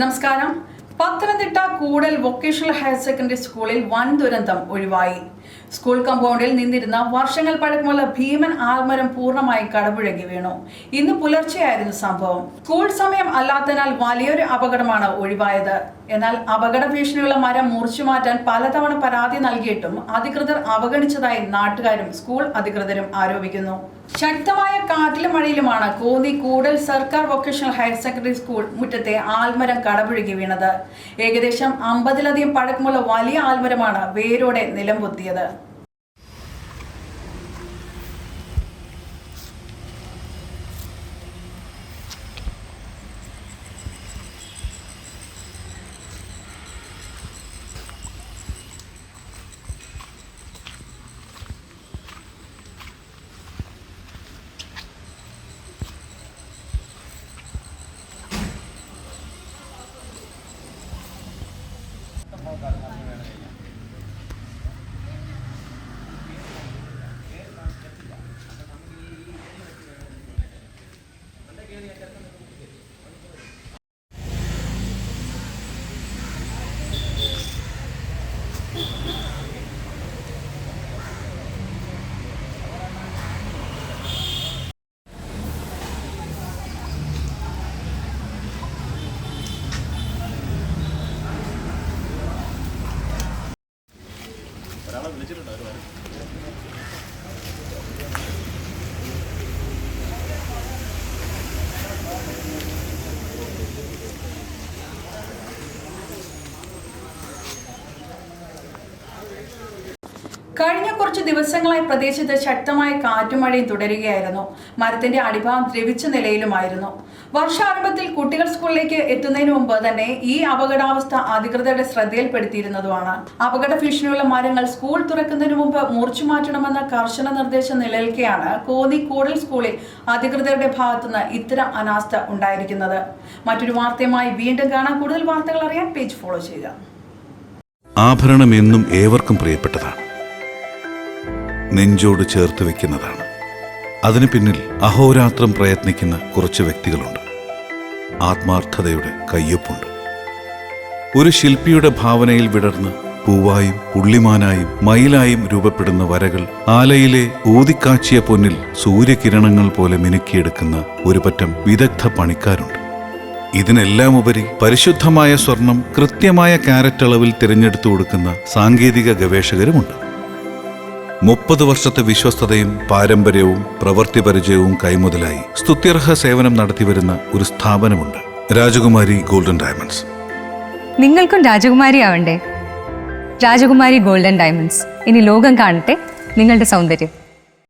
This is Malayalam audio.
നമസ്കാരം. പത്തനംതിട്ട കൂടൽ വൊക്കേഷണൽ ഹയർ സെക്കൻഡറി സ്കൂളിൽ വൻ ദുരന്തം ഒഴിവായി. സ്കൂൾ കമ്പൗണ്ടിൽ നിന്നിരുന്ന വർഷങ്ങൾ പഴക്കമുള്ള ഭീമൻ ആൽമരം പൂർണ്ണമായി കടപുഴകി വീണു. ഇന്ന് പുലർച്ചെയായിരുന്നു സംഭവം. സ്കൂൾ സമയം അല്ലാത്തതിനാൽ വലിയൊരു അപകടമാണ് ഒഴിവായത്. എന്നാൽ അപകട ഭീഷണിയുള്ള മരം മുറിച്ചു മാറ്റാൻ പലതവണ പരാതി നൽകിയിട്ടും അധികൃതർ അവഗണിച്ചതായി നാട്ടുകാരും സ്കൂൾ അധികൃതരും ആരോപിക്കുന്നു. ശക്തമായ കാറ്റിലും മഴയിലുമാണ് കോന്നി കൂടൽ സർക്കാർ വൊക്കേഷണൽ ഹയർ സെക്കൻഡറി സ്കൂൾ മുറ്റത്തെ ആൽമരം കടപുഴകി വീണത്. ഏകദേശം 50-ലധികം പഴക്കമുള്ള വലിയ ആൽമരമാണ് വേരോടെ നിലംപൊത്തിയത്. കഴിഞ്ഞ കുറച്ച് ദിവസങ്ങളായി പ്രദേശത്ത് ശക്തമായ കാറ്റും മഴയും തുടരുകയായിരുന്നു. മരത്തിന്റെ അടിഭാഗം ദ്രവിച്ച നിലയിലുമായിരുന്നു. വർഷാരംഭത്തിൽ കുട്ടികൾ സ്കൂളിലേക്ക് എത്തുന്നതിന് മുമ്പ് തന്നെ ഈ അപകടാവസ്ഥ അധികൃതരുടെ ശ്രദ്ധയിൽപ്പെടുത്തിയിരുന്നതുമാണ്. അപകട ഭീഷണിയുള്ള മരങ്ങൾ സ്കൂൾ തുറക്കുന്നതിന് മുമ്പ് മുറിച്ചു മാറ്റണമെന്ന കർശന നിർദ്ദേശം നിലനിൽക്കെയാണ് കോന്നി കൂടൽ സ്കൂളിൽ അധികൃതരുടെ ഭാഗത്തുനിന്ന് ഇത്തരം അനാസ്ഥ ഉണ്ടായിരിക്കുന്നത്. മറ്റൊരു വാർത്തയുമായി വീണ്ടും കാണാൻ. കൂടുതൽ വാർത്തകൾ അറിയാൻ പേജ് ഫോളോ ചെയ്യുക. ആഭരണം എന്നും ഏവർക്കും പ്രിയപ്പെട്ടതാണ്, നെഞ്ചോട് ചേർത്ത് വെക്കുന്നതാണ്. അതിനു പിന്നിൽ അഹോരാത്രം പ്രയത്നിക്കുന്ന കുറച്ച് വ്യക്തികളുണ്ട്. ആത്മാർത്ഥതയുടെ കയ്യൊപ്പുണ്ട്. ഒരു ശില്പിയുടെ ഭാവനയിൽ വിടർന്ന് പൂവായും പുള്ളിമാനായും മയിലായും രൂപപ്പെടുന്ന വരകൾ ആലയിലെ ഊതിക്കാച്ചിയ പൊന്നിൽ സൂര്യകിരണങ്ങൾ പോലെ മിനുക്കിയെടുക്കുന്ന ഒരു പറ്റം വിദഗ്ധ പണിക്കാരുണ്ട്. ഇതിനെല്ലാം ഉപരി പരിശുദ്ധമായ സ്വർണം കൃത്യമായ കാരറ്റ് അളവിൽ തിരഞ്ഞെടുത്തു കൊടുക്കുന്ന സാങ്കേതിക ഗവേഷകരുമുണ്ട്. 30 വർഷത്തെ വിശ്വസ്തതയും പാരമ്പര്യവും പ്രവൃത്തി പരിചയവും കൈമുതലായി സ്തുത്യർഹ സേവനം നടത്തിവരുന്ന ഒരു സ്ഥാപനമുണ്ട്, രാജകുമാരി ഗോൾഡൻ ഡയമണ്ട്സ്. നിങ്ങൾക്കും രാജകുമാരി ആവണ്ടേ? രാജകുമാരി ഗോൾഡൻ ഡയമണ്ട്സ് ഇനി ലോകം കാണട്ടെ നിങ്ങളുടെ സൗന്ദര്യം.